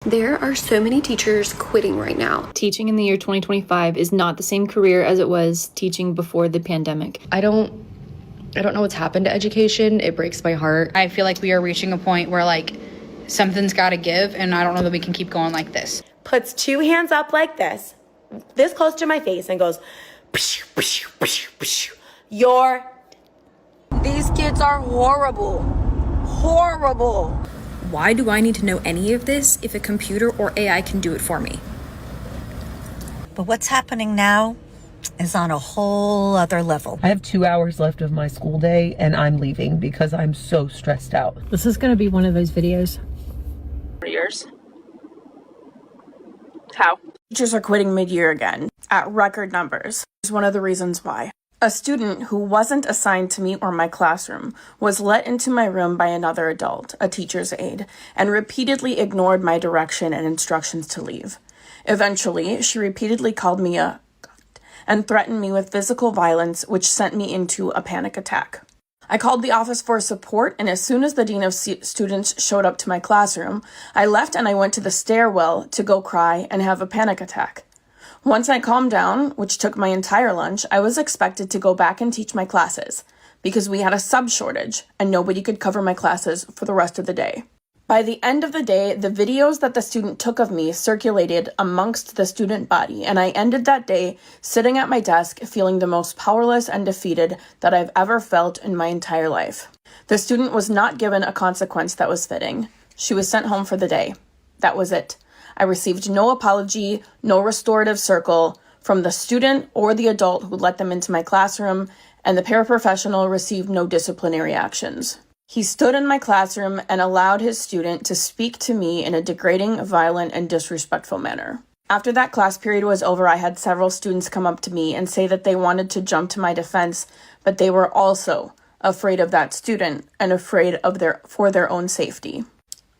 There are so many teachers quitting right now. Teaching in the year 2025 is not the same career as it was teaching before the pandemic. I don't know what's happened to education. It breaks my heart. I feel like we are reaching a point where something's got to give, and I don't know that we can keep going like this. Puts two hands up like this close to my face, and goes, these kids are horrible. Horrible. Why do I need to know any of this if a computer or AI can do it for me? But what's happening now is on a whole other level. I have 2 hours left of my school day and I'm leaving because I'm so stressed out. This is going to be one of those videos. Years. How? Teachers are quitting mid-year again at record numbers. Here's one of the reasons why. A student who wasn't assigned to me or my classroom was let into my room by another adult, a teacher's aide, and repeatedly ignored my direction and instructions to leave. Eventually, she repeatedly called me a and threatened me with physical violence, which sent me into a panic attack. I called the office for support, and as soon as the dean of students showed up to my classroom, I left and I went to the stairwell to go cry and have a panic attack. Once I calmed down, which took my entire lunch, I was expected to go back and teach my classes because we had a sub shortage and nobody could cover my classes for the rest of the day. By the end of the day, the videos that the student took of me circulated amongst the student body, and I ended that day sitting at my desk feeling the most powerless and defeated that I've ever felt in my entire life. The student was not given a consequence that was fitting. She was sent home for the day. That was it. I received no apology, no restorative circle from the student or the adult who let them into my classroom, and the paraprofessional received no disciplinary actions. He stood in my classroom and allowed his student to speak to me in a degrading, violent, and disrespectful manner. After that class period was over, I had several students come up to me and say that they wanted to jump to my defense, but they were also afraid of that student and afraid for their own safety.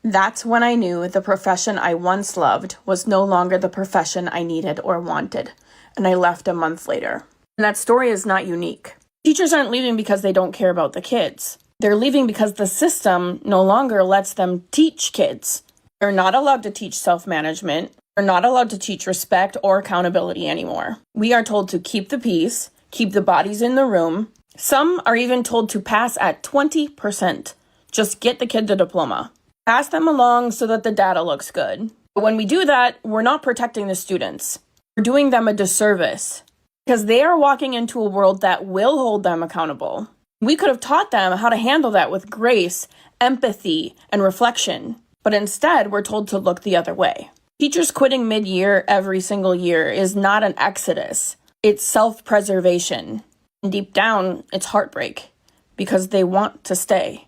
That's when I knew the profession I once loved was no longer the profession I needed or wanted, and I left a month later. And that story is not unique. Teachers aren't leaving because they don't care about the kids. They're leaving because the system no longer lets them teach kids. They're not allowed to teach self-management. They're not allowed to teach respect or accountability anymore. We are told to keep the peace, keep the bodies in the room. Some are even told to pass at 20%. Just get the kid the diploma. Pass them along so that the data looks good. But when we do that, we're not protecting the students. We're doing them a disservice because they are walking into a world that will hold them accountable. We could have taught them how to handle that with grace, empathy, and reflection. But instead, we're told to look the other way. Teachers quitting mid-year every single year is not an exodus. It's self-preservation. And deep down, it's heartbreak because they want to stay.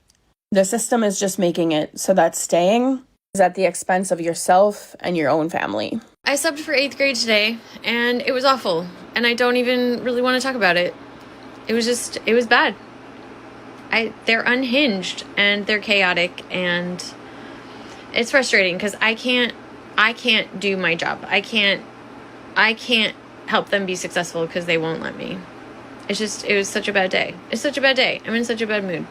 The system is just making it so that staying is at the expense of yourself and your own family. I subbed for 8th grade today, and it was awful. And I don't even really want to talk about it. It was bad. They're unhinged, and they're chaotic, and it's frustrating because I can't do my job. I can't help them be successful because they won't let me. It was such a bad day. It's such a bad day. I'm in such a bad mood.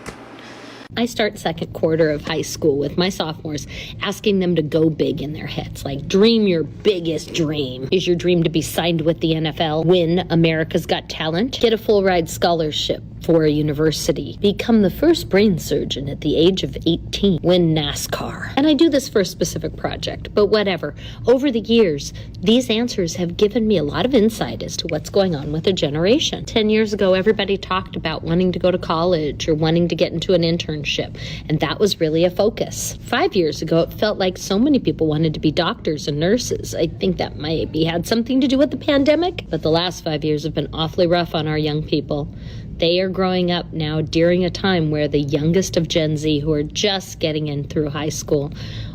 I start second quarter of high school with my sophomores, asking them to go big in their heads. Like, dream your biggest dream. Is your dream to be signed with the NFL, win America's Got Talent, get a full ride scholarship for a university, become the first brain surgeon at the age of 18, win NASCAR? And I do this for a specific project, but whatever. Over the years, these answers have given me a lot of insight as to what's going on with a generation. 10 years ago, everybody talked about wanting to go to college or wanting to get into an internship, and that was really a focus. 5 years ago, it felt like so many people wanted to be doctors and nurses. I think that maybe had something to do with the pandemic, but the last 5 years have been awfully rough on our young people. They are growing up now during a time where the youngest of Gen Z, who are just getting in through high school,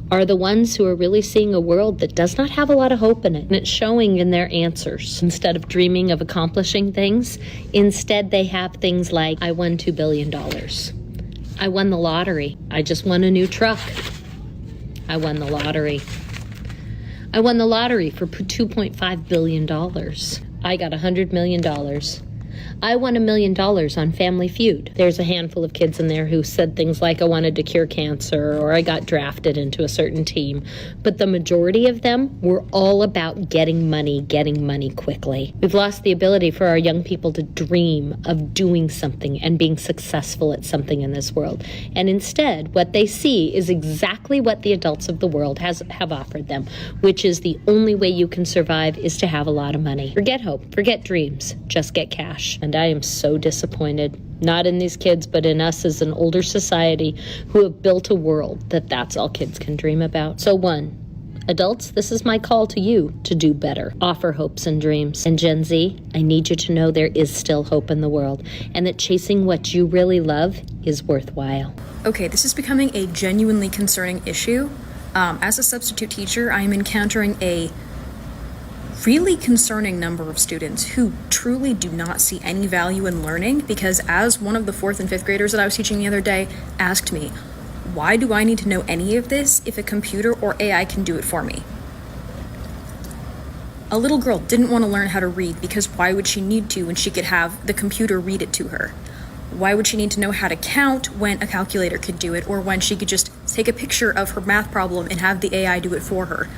are the ones who are really seeing a world that does not have a lot of hope in it. And it's showing in their answers. Instead of dreaming of accomplishing things, instead they have things like, I won $2 billion. I won the lottery. I just won a new truck. I won the lottery. I won the lottery for $2.5 billion. I got $100 million. I won $1 million on Family Feud. There's a handful of kids in there who said things like, I wanted to cure cancer, or I got drafted into a certain team. But the majority of them were all about getting money quickly. We've lost the ability for our young people to dream of doing something and being successful at something in this world. And instead, what they see is exactly what the adults of the world have offered them, which is the only way you can survive is to have a lot of money. Forget hope, forget dreams, just get cash. And I am so disappointed, not in these kids, but in us as an older society who have built a world that's all kids can dream about. So one, adults, this is my call to you to do better. Offer hopes and dreams. And Gen Z, I need you to know there is still hope in the world and that chasing what you really love is worthwhile. Okay, this is becoming a genuinely concerning issue. As a substitute teacher, I am encountering a really concerning number of students who truly do not see any value in learning because, as one of the 4th and 5th graders that I was teaching the other day asked me, why do I need to know any of this if a computer or AI can do it for me? A little girl didn't want to learn how to read because why would she need to when she could have the computer read it to her? Why would she need to know how to count when a calculator could do it, or when she could just take a picture of her math problem and have the AI do it for her?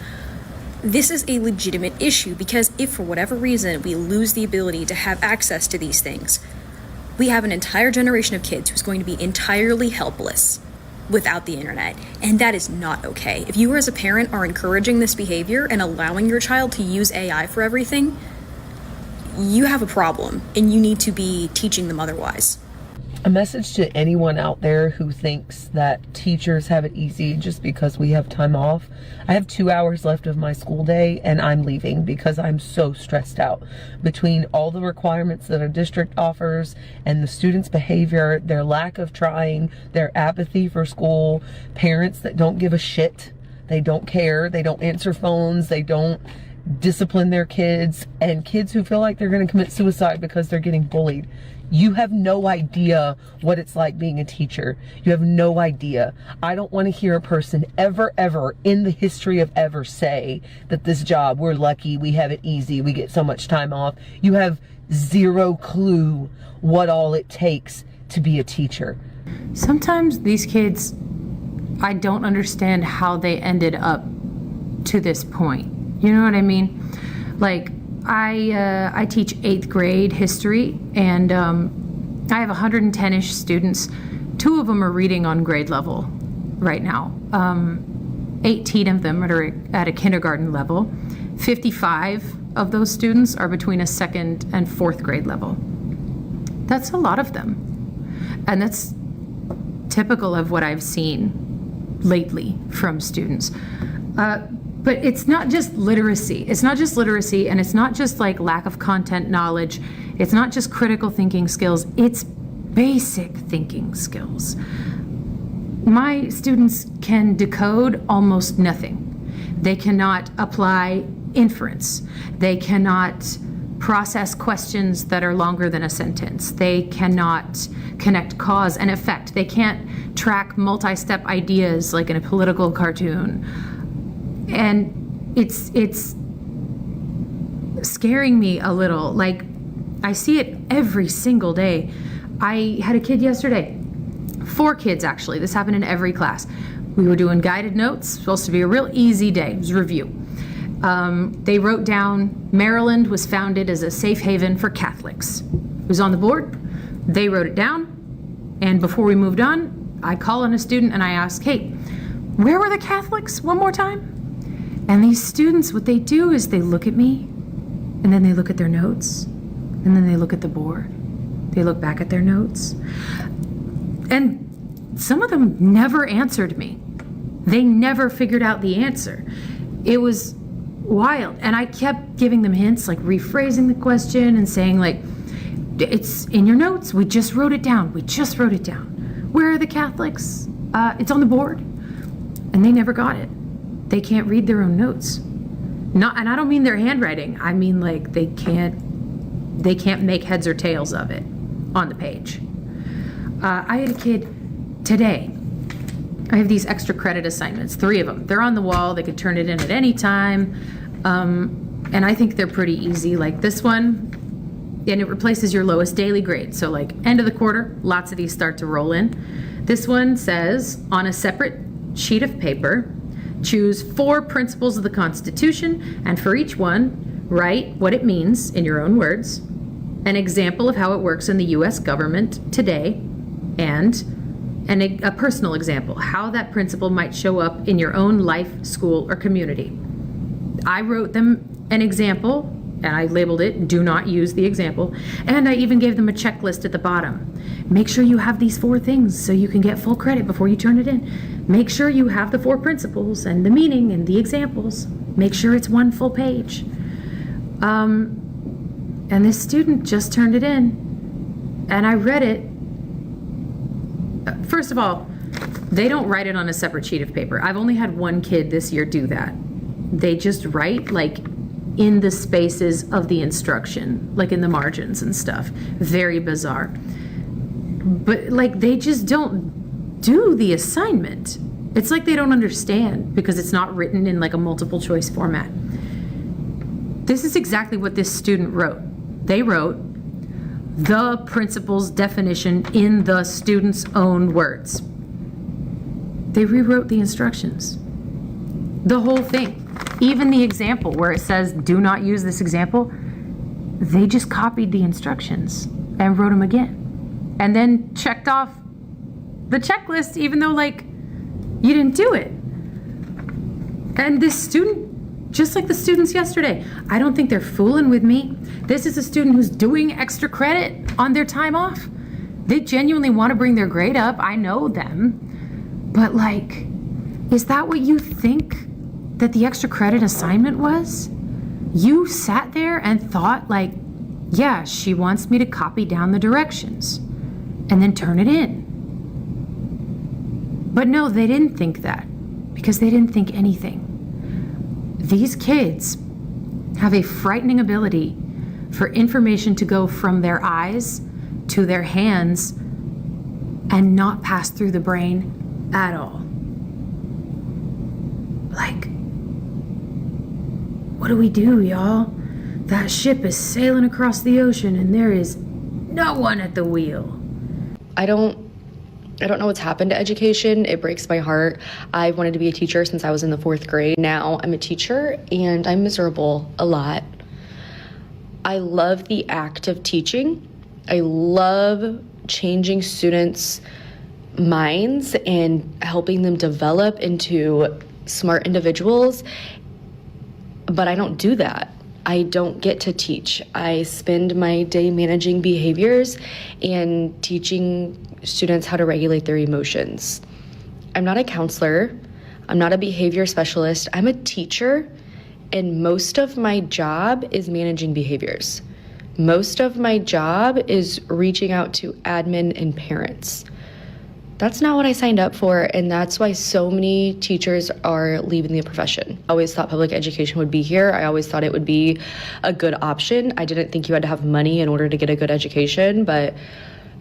This is a legitimate issue because if for whatever reason we lose the ability to have access to these things, we have an entire generation of kids who's going to be entirely helpless without the internet, and that is not okay. If you as a parent are encouraging this behavior and allowing your child to use AI for everything, you have a problem and you need to be teaching them otherwise. A message to anyone out there who thinks that teachers have it easy just because we have time off. I have 2 hours left of my school day and I'm leaving because I'm so stressed out. Between all the requirements that a district offers and the students' behavior, their lack of trying, their apathy for school, parents that don't give a shit, they don't care, they don't answer phones, they don't discipline their kids, and kids who feel like they're going to commit suicide because they're getting bullied. You have no idea what it's like being a teacher. You have no idea. I don't want to hear a person ever in the history of ever say that this job, we're lucky, we have it easy, we get so much time off. You have zero clue what all it takes to be a teacher. Sometimes these kids, I don't understand how they ended up to this point. You know what I mean? Like, I teach 8th grade history, and I have 110-ish students. 2 of them are reading on grade level right now. 18 of them are at a kindergarten level. 55 of those students are between a 2nd and 4th grade level. That's a lot of them. And that's typical of what I've seen lately from students. But it's not just literacy. It's not just literacy, and it's not just like lack of content knowledge. It's not just critical thinking skills. It's basic thinking skills. My students can decode almost nothing. They cannot apply inference. They cannot process questions that are longer than a sentence. They cannot connect cause and effect. They can't track multi-step ideas like in a political cartoon. And it's scaring me a little. Like, I see it every single day. I had a kid yesterday, 4 kids actually, this happened in every class. We were doing guided notes, supposed to be a real easy day, it was review. They wrote down, Maryland was founded as a safe haven for Catholics. It was on the board, they wrote it down, and before we moved on, I call on a student and I ask, hey, where were the Catholics one more time? And these students, what they do is they look at me, and then they look at their notes, and then they look at the board. They look back at their notes. And some of them never answered me. They never figured out the answer. It was wild. And I kept giving them hints, like rephrasing the question and saying, like, it's in your notes. We just wrote it down. We just wrote it down. Where are the Catholics? It's on the board. And they never got it. They can't read their own notes. And I don't mean their handwriting. I mean, like, they can't make heads or tails of it on the page. I had a kid today. I have these extra credit assignments, 3 of them. They're on the wall. They could turn it in at any time. And I think they're pretty easy. Like this one, and it replaces your lowest daily grade. So like end of the quarter, lots of these start to roll in. This one says, on a separate sheet of paper, choose 4 principles of the Constitution, and for each one, write what it means in your own words, an example of how it works in the U.S. government today, and a personal example, how that principle might show up in your own life, school, or community. I wrote them an example, and I labeled it, do not use the example, and I even gave them a checklist at the bottom. Make sure you have these 4 things so you can get full credit before you turn it in. Make sure you have the 4 principles and the meaning and the examples. Make sure it's 1 full page. And this student just turned it in, and I read it. First of all, they don't write it on a separate sheet of paper. I've only had 1 kid this year do that. They just write like in the spaces of the instruction, like in the margins and stuff. Very bizarre. But like they just don't do the assignment. It's like they don't understand because it's not written in like a multiple choice format. This is exactly what this student wrote. They wrote the principle's definition in the student's own words. They rewrote the instructions. The whole thing. Even the example where it says, do not use this example, they just copied the instructions and wrote them again. And then checked off the checklist, even though, like, you didn't do it. And this student, just like the students yesterday, I don't think they're fooling with me. This is a student who's doing extra credit on their time off. They genuinely want to bring their grade up. I know them. But, like, is that what you think that the extra credit assignment was? You sat there and thought, like, yeah, she wants me to copy down the directions and then turn it in. But no, they didn't think that because they didn't think anything. These kids have a frightening ability for information to go from their eyes to their hands and not pass through the brain at all. Like, what do we do, y'all? That ship is sailing across the ocean and there is no one at the wheel. I don't know what's happened to education. It breaks my heart. I wanted to be a teacher since I was in the 4th grade. Now I'm a teacher and I'm miserable a lot. I love the act of teaching. I love changing students' minds and helping them develop into smart individuals, but I don't do that. I don't get to teach. I spend my day managing behaviors and teaching students how to regulate their emotions. I'm not a counselor. I'm not a behavior specialist. I'm a teacher, and most of my job is managing behaviors. Most of my job is reaching out to admin and parents. That's not what I signed up for, and that's why so many teachers are leaving the profession. I always thought public education would be here. I always thought it would be a good option. I didn't think you had to have money in order to get a good education, but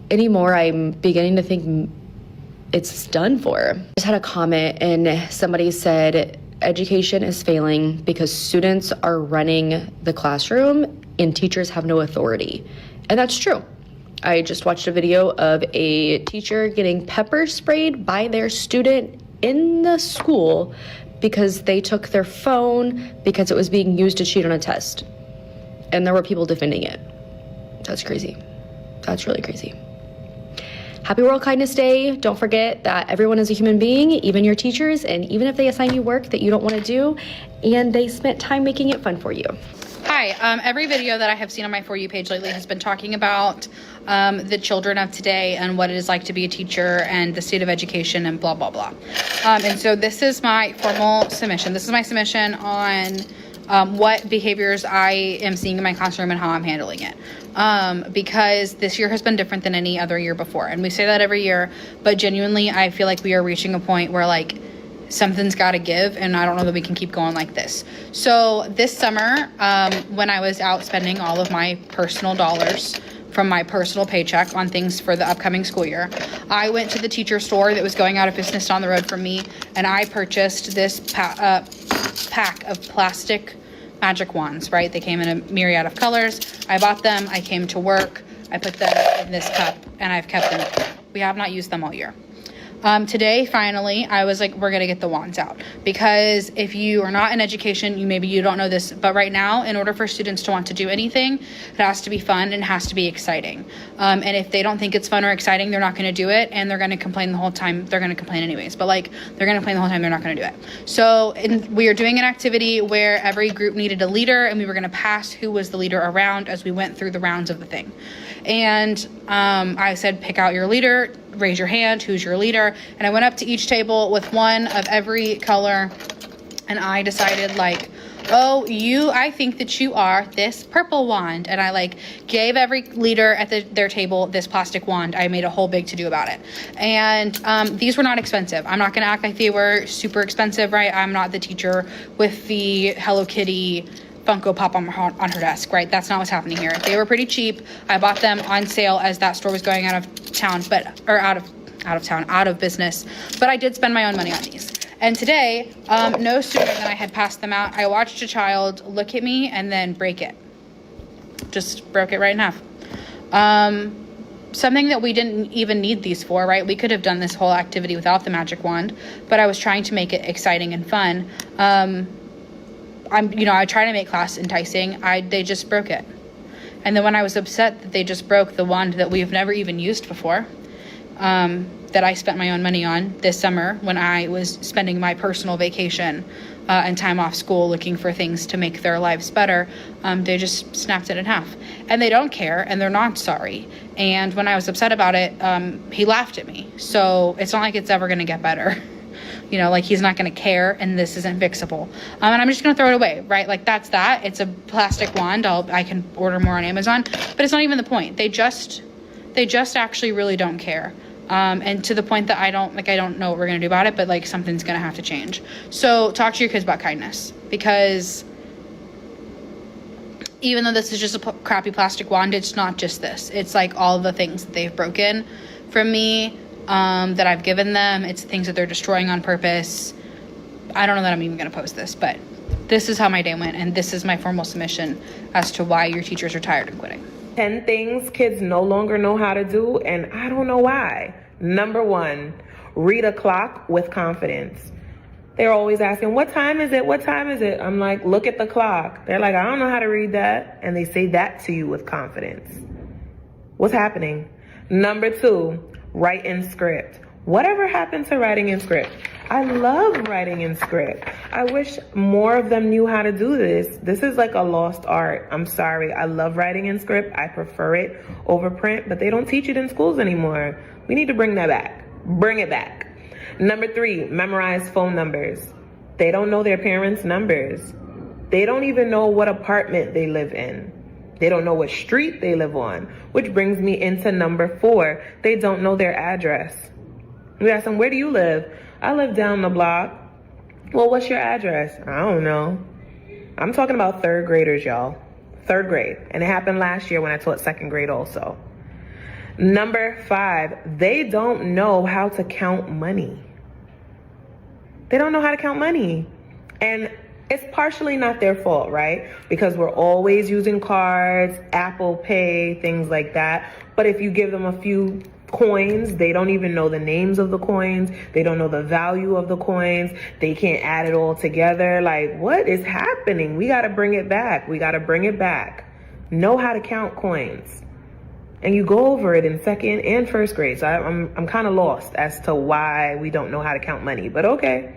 anymore I'm beginning to think it's done for. I just had a comment and somebody said education is failing because students are running the classroom and teachers have no authority. And that's true. I just watched a video of a teacher getting pepper sprayed by their student in the school because they took their phone because it was being used to cheat on a test. And there were people defending it. That's crazy. That's really crazy. Happy World Kindness Day. Don't forget that everyone is a human being, even your teachers, and even if they assign you work that you don't want to do, and they spent time making it fun for you. Hi, every video that I have seen on my For You page lately has been talking about the children of today and what it is like to be a teacher and the state of education and blah, blah, blah. And so this is my formal submission. This is my submission on what behaviors I am seeing in my classroom and how I'm handling it. Because this year has been different than any other year before. And we say that every year, but genuinely, I feel like we are reaching a point where like something's got to give, and I don't know that we can keep going like this. So this summer, when I was out spending all of my personal dollars from my personal paycheck on things for the upcoming school year, I went to the teacher store that was going out of business down the road from me, and I purchased this pack of plastic magic wands, right? They came in a myriad of colors. I bought them. I came to work. I put them in this cup, and I've kept them. We have not used them all year. Today, finally, I was like, we're going to get the wands out, because if you are not in education, maybe you don't know this, but right now, in order for students to want to do anything, it has to be fun and it has to be exciting. And if they don't think it's fun or exciting, they're not going to do it, and they're going to complain the whole time. They're going to complain anyways, but like, they're going to complain the whole time. They're not going to do it. So we are doing an activity where every group needed a leader, and we were going to pass who was the leader around as we went through the rounds of the thing. And I said, pick out your leader, raise your hand, who's your leader? And I went up to each table with one of every color, and I decided like, oh, I think that you are this purple wand. And I like gave every leader at their table this plastic wand. I made a whole big to-do about it. And these were not expensive. I'm not gonna act like they were super expensive, right? I'm not the teacher with the Hello Kitty Funko Pop on her desk, right? That's not what's happening here. They were pretty cheap. I bought them on sale as that store was going out of town, out of business. But I did spend my own money on these. And today, no sooner than I had passed them out, I watched a child look at me and then break it. Just broke it right in half. Something that we didn't even need these for, right? We could have done this whole activity without the magic wand, but I was trying to make it exciting and fun. I try to make class enticing. They just broke it. And then when I was upset that they just broke the wand that we've never even used before, that I spent my own money on this summer when I was spending my personal vacation and time off school looking for things to make their lives better, they just snapped it in half. And they don't care, and they're not sorry. And when I was upset about it, he laughed at me. So it's not like it's ever going to get better. Like he's not going to care, and this isn't fixable. And I'm just going to throw it away, right? Like that's that. It's a plastic wand. I can order more on Amazon, but it's not even the point. They just actually really don't care. And to the point that I don't know what we're going to do about it, but like something's going to have to change. So talk to your kids about kindness, because even though this is just a crappy plastic wand, it's not just this. It's like all the things that they've broken from me, that I've given them. It's things that they're destroying on purpose. I don't know that I'm even going to post this, but this is how my day went, and this is my formal submission as to why your teachers are tired and quitting. 10 things kids no longer know how to do, and I don't know why. Number 1, read a clock with confidence. They're always asking, what time is it? What time is it? I'm like, look at the clock. They're like, I don't know how to read that. And they say that to you with confidence. What's happening? Number 2, write in script. Whatever happened to writing in script? I love writing in script. I wish more of them knew how to do this. This is like a lost art. I'm sorry. I love writing in script. I prefer it over print, but they don't teach it in schools anymore. We need to bring that back. Bring it back. Number 3, memorize phone numbers. They don't know their parents' numbers. They don't even know what apartment they live in. They don't know what street they live on, which brings me into number 4. They don't know their address. We ask them, where do you live? I live down the block. Well, what's your address? I don't know. I'm talking about 3rd graders, y'all. 3rd grade. And it happened last year when I taught 2nd grade also. Number 5, they don't know how to count money. They don't know how to count money. And it's partially not their fault, right? Because we're always using cards, Apple Pay, things like that. But if you give them a few coins, they don't even know the names of the coins. They don't know the value of the coins. They can't add it all together. Like, what is happening? We got to bring it back. We got to bring it back. Know how to count coins. And you go over it in 2nd and 1st grade. So I'm kind of lost as to why we don't know how to count money, but okay.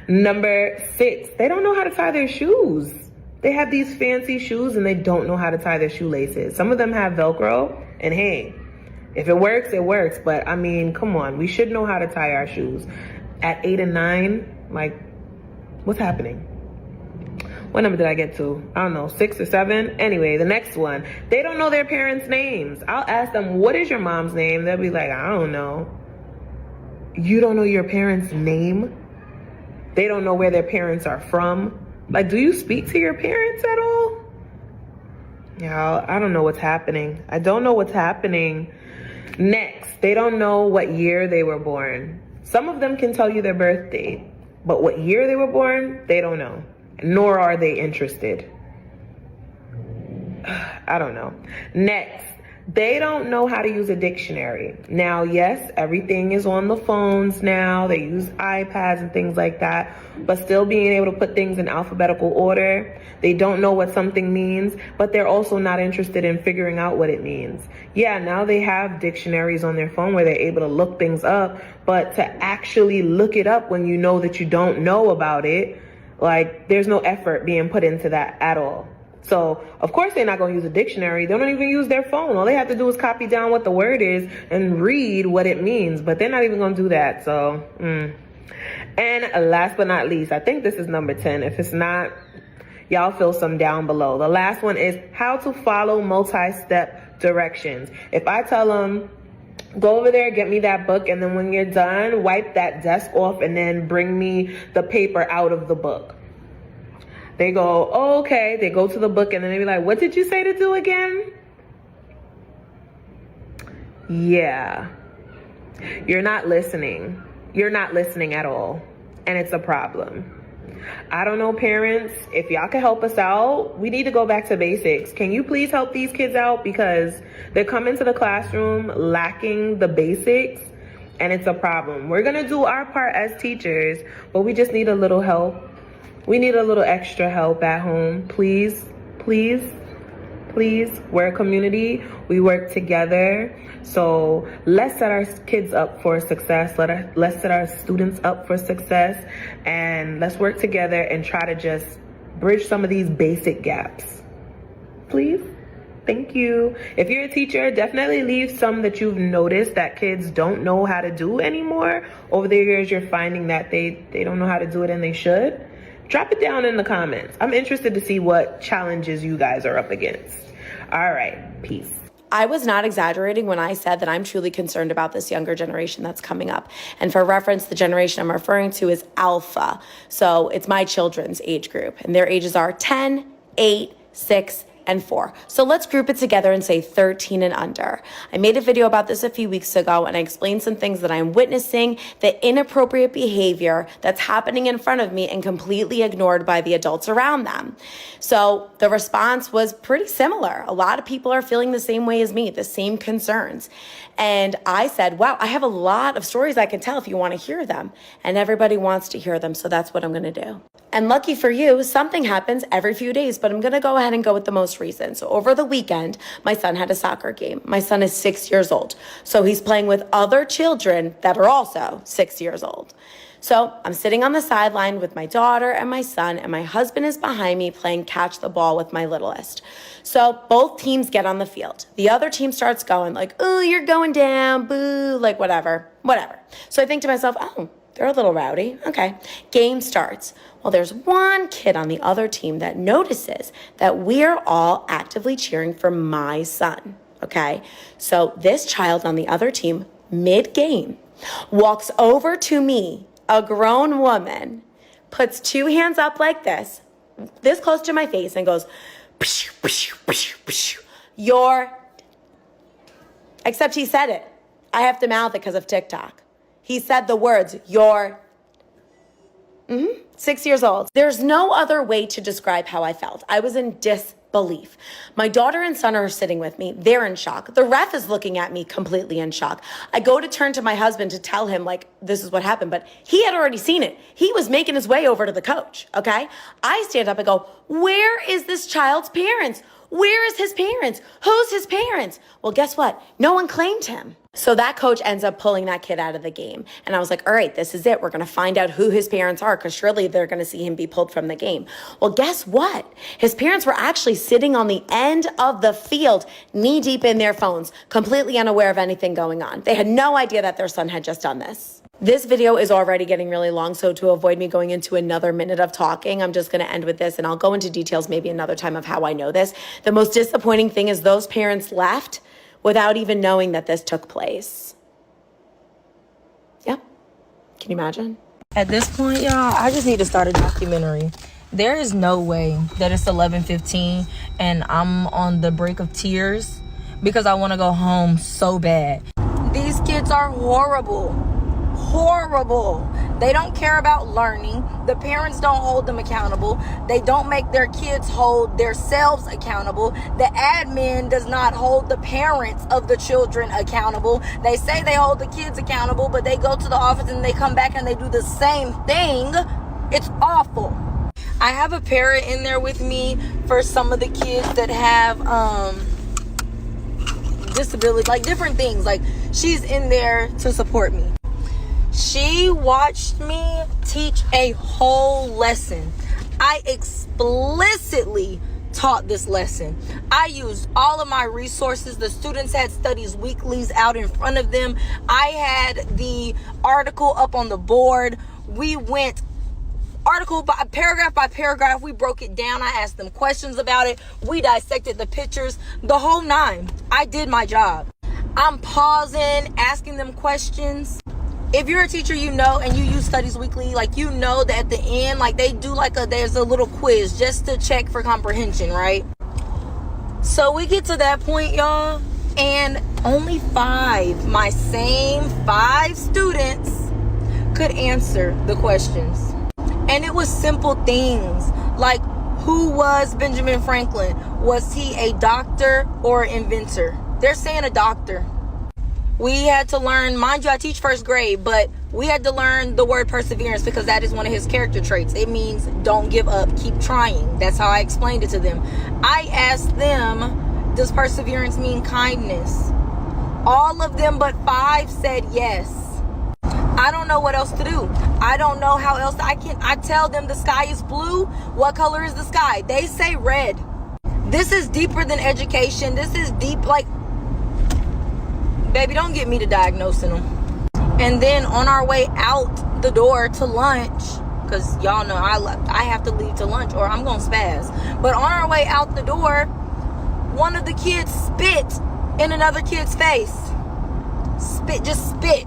Number 6, they don't know how to tie their shoes. They have these fancy shoes and they don't know how to tie their shoelaces. Some of them have Velcro, and hey, if it works, it works. But I mean, come on, we should know how to tie our shoes. At 8 and 9, like, what's happening? What number did I get to? I don't know, 6 or 7? Anyway, the next one, they don't know their parents' names. I'll ask them, what is your mom's name? They'll be like, I don't know. You don't know your parents' name? They don't know where their parents are from. Like, do you speak to your parents at all? Yeah, I don't know what's happening. I don't know what's happening. Next, they don't know what year they were born. Some of them can tell you their birth date, but what year they were born, they don't know. nor are they interested. I don't know. Next, they don't know how to use a dictionary. Now, yes, everything is on the phones now. They use iPads and things like that, but still being able to put things in alphabetical order. They don't know what something means, but they're also not interested in figuring out what it means. Yeah, now they have dictionaries on their phone where they're able to look things up, but to actually look it up when you know that you don't know about it, like, there's no effort being put into that at all. So, of course, they're not going to use a dictionary. They don't even use their phone. All they have to do is copy down what the word is and read what it means. But they're not even going to do that. So, And last but not least, I think this is number 10. If it's not, y'all fill some down below. The last one is how to follow multi-step directions. If I tell them, go over there, get me that book, and then when you're done, wipe that desk off and then bring me the paper out of the book. They go, oh, okay. They go to the book and then they be like, what did you say to do again? Yeah. You're not listening. You're not listening at all. And it's a problem. I don't know, parents, if y'all can help us out, we need to go back to basics. Can you please help these kids out? Because they're coming to the classroom lacking the basics, and it's a problem. We're going to do our part as teachers, but we just need a little help. We need a little extra help at home. Please, please, please. We're a community. We work together. So let's set our kids up for success. Let's set our students up for success. And let's work together and try to just bridge some of these basic gaps. Please. Thank you. If you're a teacher, definitely leave some that you've noticed that kids don't know how to do anymore. Over the years, you're finding that they don't know how to do it and they should. Drop it down in the comments. I'm interested to see what challenges you guys are up against. All right, peace. I was not exaggerating when I said that I'm truly concerned about this younger generation that's coming up. And for reference, the generation I'm referring to is Alpha. So it's my children's age group, and their ages are 10, 8, 6, and 4. So let's group it together and say 13 and under. I made a video about this a few weeks ago, and I explained some things that I'm witnessing, the inappropriate behavior that's happening in front of me and completely ignored by the adults around them. So the response was pretty similar. A lot of people are feeling the same way as me, the same concerns. And I said, wow, I have a lot of stories I can tell if you want to hear them. And everybody wants to hear them, so that's what I'm going to do. And lucky for you, something happens every few days, but I'm going to go ahead and go with the most recent. So over the weekend, my son had a soccer game. My son is 6 years old. So he's playing with other children that are also 6 years old. So I'm sitting on the sideline with my daughter and my son, and my husband is behind me playing catch the ball with my littlest. So both teams get on the field. The other team starts going like, oh, you're going down, boo, like whatever. So I think to myself, oh, they're a little rowdy. Okay. Game starts. Well, there's one kid on the other team that notices that we're all actively cheering for my son. Okay. So this child on the other team, mid-game, walks over to me, a grown woman, puts two hands up like this close to my face, and goes, psh, psh, psh, psh, except he said it. I have to mouth it because of TikTok. He said the words, 6 years old. There's no other way to describe how I felt. I was in disbelief. My daughter and son are sitting with me. They're in shock. The ref is looking at me completely in shock. I go to turn to my husband to tell him, like, this is what happened, but he had already seen it. He was making his way over to the coach, okay? I stand up and go, where is this child's parents? Where is his parents? Who's his parents? Well, guess what? No one claimed him. So that coach ends up pulling that kid out of the game. And I was like, all right, this is it. We're going to find out who his parents are, because surely they're going to see him be pulled from the game. Well, guess what? His parents were actually sitting on the end of the field, knee deep in their phones, completely unaware of anything going on. They had no idea that their son had just done this. This video is already getting really long, so to avoid me going into another minute of talking, I'm just going to end with this, and I'll go into details maybe another time of how I know this. The most disappointing thing is those parents left without even knowing that this took place. Yeah. Can you imagine? At this point, y'all, I just need to start a documentary. There is no way that it's 11:15 and I'm on the brink of tears because I want to go home so bad. These kids are horrible. Horrible. They don't care about learning. The parents don't hold them accountable. They don't make their kids hold themselves accountable. The admin does not hold the parents of the children accountable. They say they hold the kids accountable, but they go to the office and they come back and they do the same thing. It's awful. I have a parent in there with me for some of the kids that have disabilities, like different things. Like, she's in there to support me. She watched me teach a whole lesson. I explicitly taught this lesson. I used all of my resources. The students had studies weeklies out in front of them. I had the article up on the board. We went article by paragraph. We broke it down. I asked them questions about it. We dissected the pictures, the whole nine. I did my job. I'm pausing, asking them questions. If you're a teacher, you know, and you use studies weekly, like, you know that at the end, like, they do there's a little quiz just to check for comprehension, right? So we get to that point, y'all, and only my same 5 students could answer the questions. And it was simple things like, who was Benjamin Franklin? Was he a doctor or inventor? They're saying a doctor. We had to learn, mind you, I teach first grade, but we had to learn the word perseverance because that is one of his character traits. It means don't give up, keep trying. That's how I explained it to them. I asked them, does perseverance mean kindness? All of them but 5 said yes. I don't know what else to do. I don't know how else I tell them the sky is blue. What color is the sky? They say red. This is deeper than education. This is deep, like, baby, don't get me to diagnosing them. And then on our way out the door to lunch, because y'all know I have to leave to lunch or I'm going to spaz. But on our way out the door, one of the kids spit in another kid's face. Just spit.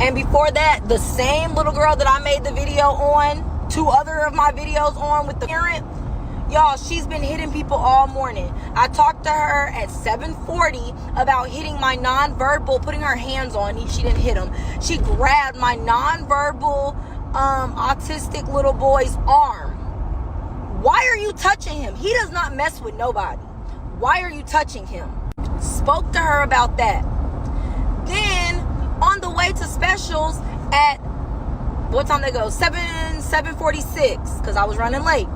And before that, the same little girl that I made the video on, 2 other of my videos on with the parent, y'all, she's been hitting people all morning. I talked to her at 7:40 about hitting my nonverbal, putting her hands on. She didn't hit him. She grabbed my nonverbal autistic little boy's arm. Why are you touching him? He does not mess with nobody. Why are you touching him? Spoke to her about that. Then on the way to specials at what time they go? 7:46, because I was running late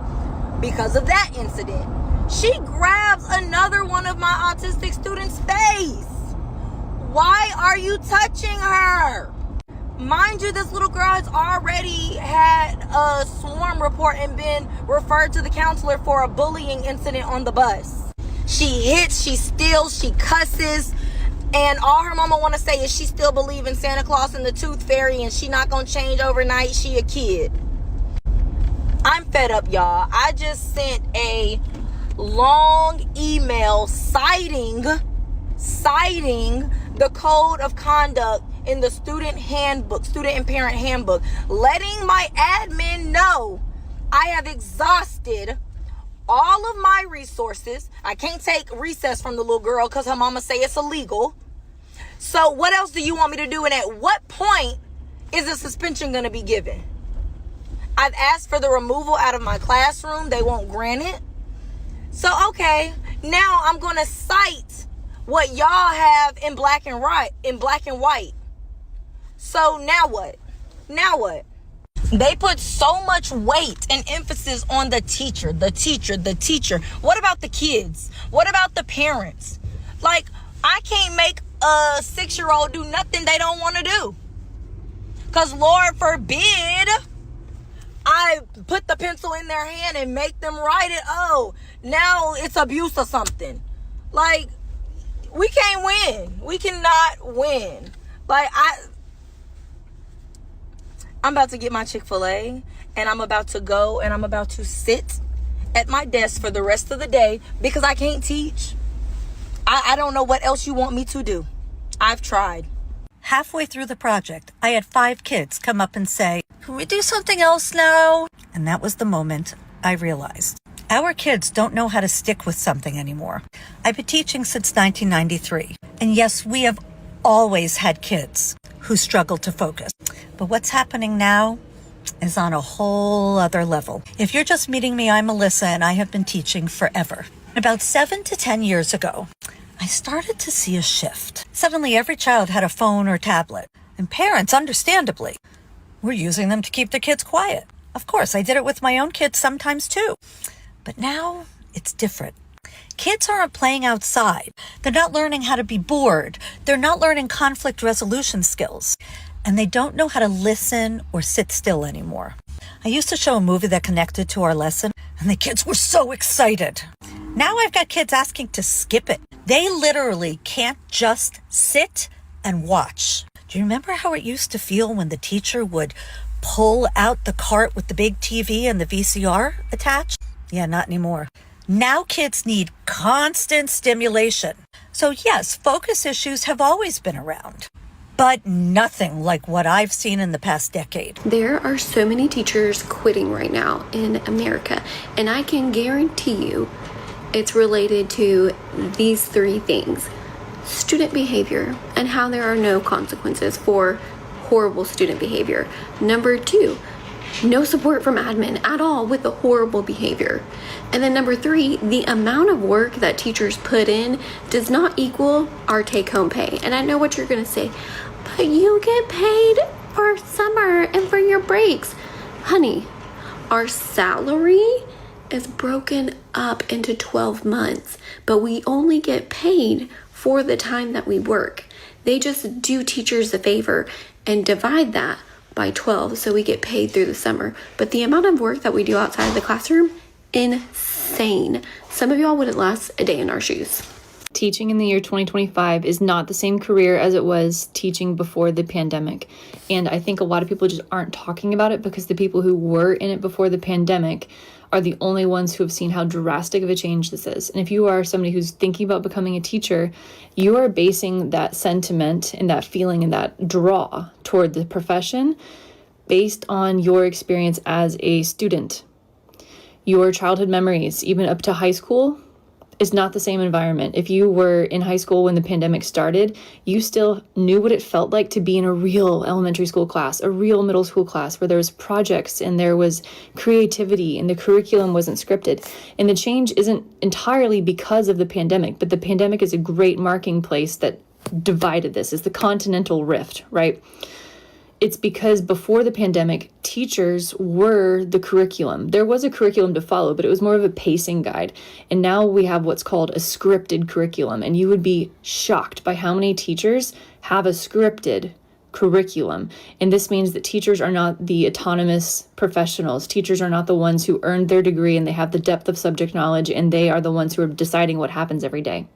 because of that incident. She grabs another one of my autistic students' face. Why are you touching her? Mind you, this little girl has already had a swarm report and been referred to the counselor for a bullying incident on the bus. She hits, she steals, she cusses, and all her mama want to say is she still believe in Santa Claus and the Tooth Fairy and she not gonna change overnight. She a kid. I'm fed up, y'all. I just sent a long email citing the code of conduct in the student and parent handbook, letting my admin know I have exhausted all of my resources. I can't take recess from the little girl because her mama say it's illegal. So what else do you want me to do? And at what point is a suspension going to be given? I've asked for the removal out of my classroom. They won't grant it. So, okay, now I'm going to cite what y'all have in black and white. So now what? Now what? They put so much weight and emphasis on the teacher. What about the kids? What about the parents? Like, I can't make a 6-year-old do nothing they don't want to do. Because Lord forbid I put the pencil in their hand and make them write it. Oh, now it's abuse or something. Like, we can't win. We cannot win. Like, I'm about to get my Chick-fil-A and I'm about to go and I'm about to sit at my desk for the rest of the day because I can't teach. I don't know what else you want me to do. I've tried. Halfway through the project, I had 5 kids come up and say, "Can we do something else now?" And that was the moment I realized our kids don't know how to stick with something anymore. I've been teaching since 1993. And yes, we have always had kids. who struggle to focus. But what's happening now is on a whole other level. If you're just meeting me, I'm Melissa, and I have been teaching forever. About 7 to 10 years ago, I started to see a shift. Suddenly, every child had a phone or tablet, and parents, understandably, were using them to keep their kids quiet. Of course, I did it with my own kids sometimes too. But now it's different. Kids aren't playing outside. They're not learning how to be bored. They're not learning conflict resolution skills. And they don't know how to listen or sit still anymore. I used to show a movie that connected to our lesson, and the kids were so excited. Now I've got kids asking to skip it. They literally can't just sit and watch. Do you remember how it used to feel when the teacher would pull out the cart with the big TV and the VCR attached? Yeah, not anymore. Now kids need constant stimulation. So yes, focus issues have always been around, but nothing like what I've seen in the past decade. There are so many teachers quitting right now in America, and I can guarantee you it's related to these three things: student behavior and how there are no consequences for horrible student behavior. Number 2, no support from admin at all with the horrible behavior. And then number 3, the amount of work that teachers put in does not equal our take-home pay. And I know what you're going to say, but you get paid for summer and for your breaks. Honey, our salary is broken up into 12 months, but we only get paid for the time that we work. They just do teachers a favor and divide that by 12 so we get paid through the summer. But the amount of work that we do outside of the classroom, insane. Some of y'all wouldn't last a day in our shoes. Teaching in the year 2025 is not the same career as it was teaching before the pandemic. And I think a lot of people just aren't talking about it because the people who were in it before the pandemic are the only ones who have seen how drastic of a change this is. And if you are somebody who's thinking about becoming a teacher, you are basing that sentiment and that feeling and that draw toward the profession based on your experience as a student. Your childhood memories, even up to high school, is not the same environment. If you were in high school when the pandemic started, you still knew what it felt like to be in a real elementary school class, a real middle school class where there was projects and there was creativity and the curriculum wasn't scripted. And the change isn't entirely because of the pandemic, but the pandemic is a great marking place that divided this. It's the continental rift, right? It's because before the pandemic, teachers were the curriculum. There was a curriculum to follow, but it was more of a pacing guide. And now we have what's called a scripted curriculum. And you would be shocked by how many teachers have a scripted curriculum. And this means that teachers are not the autonomous professionals. Teachers are not the ones who earned their degree and they have the depth of subject knowledge and they are the ones who are deciding what happens every day.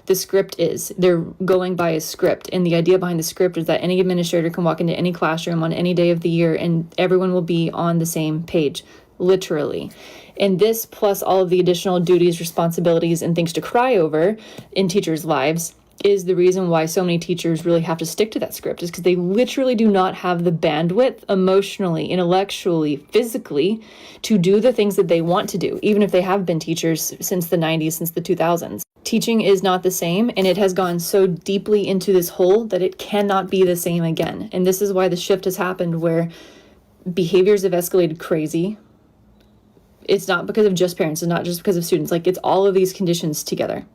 The script is. They're going by a script. And the idea behind the script is that any administrator can walk into any classroom on any day of the year and everyone will be on the same page, literally. And this, plus all of the additional duties, responsibilities, and things to cry over in teachers' lives, is the reason why so many teachers really have to stick to that script, is because they literally do not have the bandwidth emotionally, intellectually, physically to do the things that they want to do, even if they have been teachers since the 90s, since the 2000s. Teaching is not the same, and it has gone so deeply into this hole that it cannot be the same again. And this is why the shift has happened where behaviors have escalated crazy. It's not because of just parents, it's not just because of students, like it's all of these conditions together.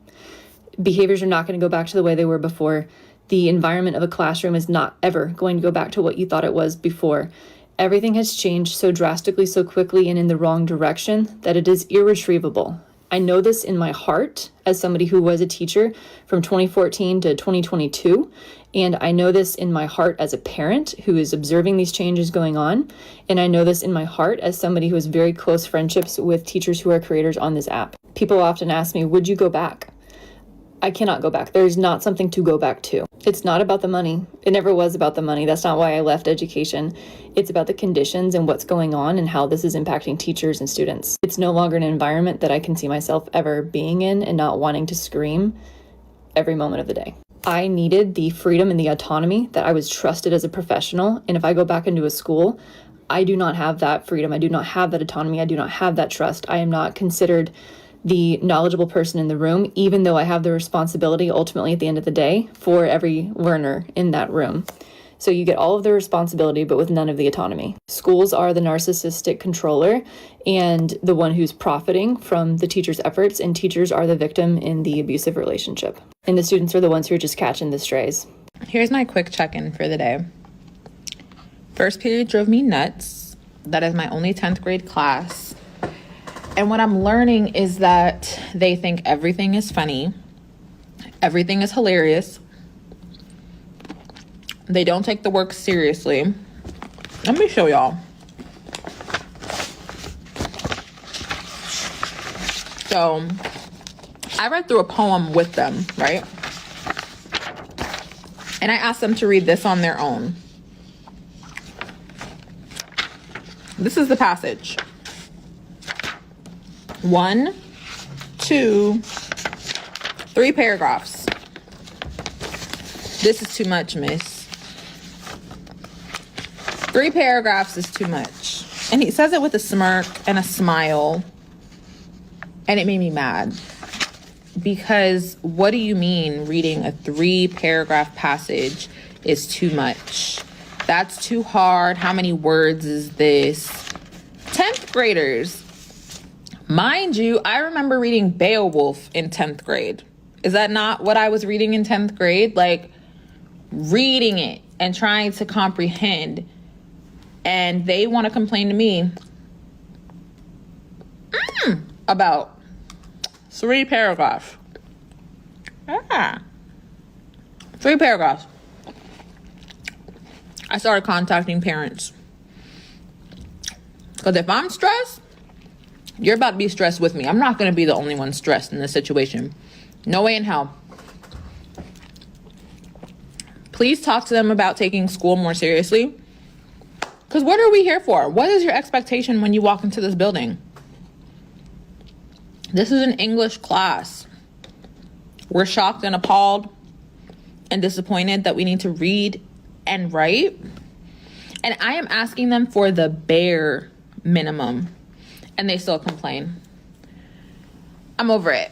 Behaviors are not going to go back to the way they were before. The environment of a classroom is not ever going to go back to what you thought it was before. Everything has changed so drastically, so quickly, and in the wrong direction that it is irretrievable. I know this in my heart as somebody who was a teacher from 2014 to 2022. And I know this in my heart as a parent who is observing these changes going on. And I know this in my heart as somebody who has very close friendships with teachers who are creators on this app. People often ask me, would you go back? I cannot go back. There is not something to go back to. It's not about the money. It never was about the money. That's not why I left education. It's about the conditions and what's going on and how this is impacting teachers and students. It's no longer an environment that I can see myself ever being in and not wanting to scream every moment of the day. I needed the freedom and the autonomy that I was trusted as a professional. And if I go back into a school, I do not have that freedom. I do not have that autonomy. I do not have that trust. I am not considered the knowledgeable person in the room, even though I have the responsibility ultimately at the end of the day for every learner in that room. So you get all of the responsibility, but with none of the autonomy. Schools are the narcissistic controller and the one who's profiting from the teacher's efforts, and teachers are the victim in the abusive relationship. And the students are the ones who are just catching the strays. Here's my quick check-in for the day. First period drove me nuts. That is my only 10th grade class. And what I'm learning is that they think everything is funny. Everything is hilarious. They don't take the work seriously. Let me show y'all. So I read through a poem with them, right? And I asked them to read this on their own. This is the passage. 1, 2, 3 paragraphs. This is too much, miss. 3 paragraphs is too much. And he says it with a smirk and a smile. And it made me mad. Because what do you mean reading a 3-paragraph passage is too much? That's too hard. How many words is this? 10th graders. Mind you, I remember reading Beowulf in 10th grade. Is that not what I was reading in 10th grade? Like, reading it and trying to comprehend. And they want to complain to me about 3 paragraphs. 3 paragraphs. I started contacting parents. Because if I'm stressed, you're about to be stressed with me. I'm not going to be the only one stressed in this situation. No way in hell. Please talk to them about taking school more seriously. Because what are we here for? What is your expectation when you walk into this building? This is an English class. We're shocked and appalled and disappointed that we need to read and write. And I am asking them for the bare minimum. And they still complain. I'm over it.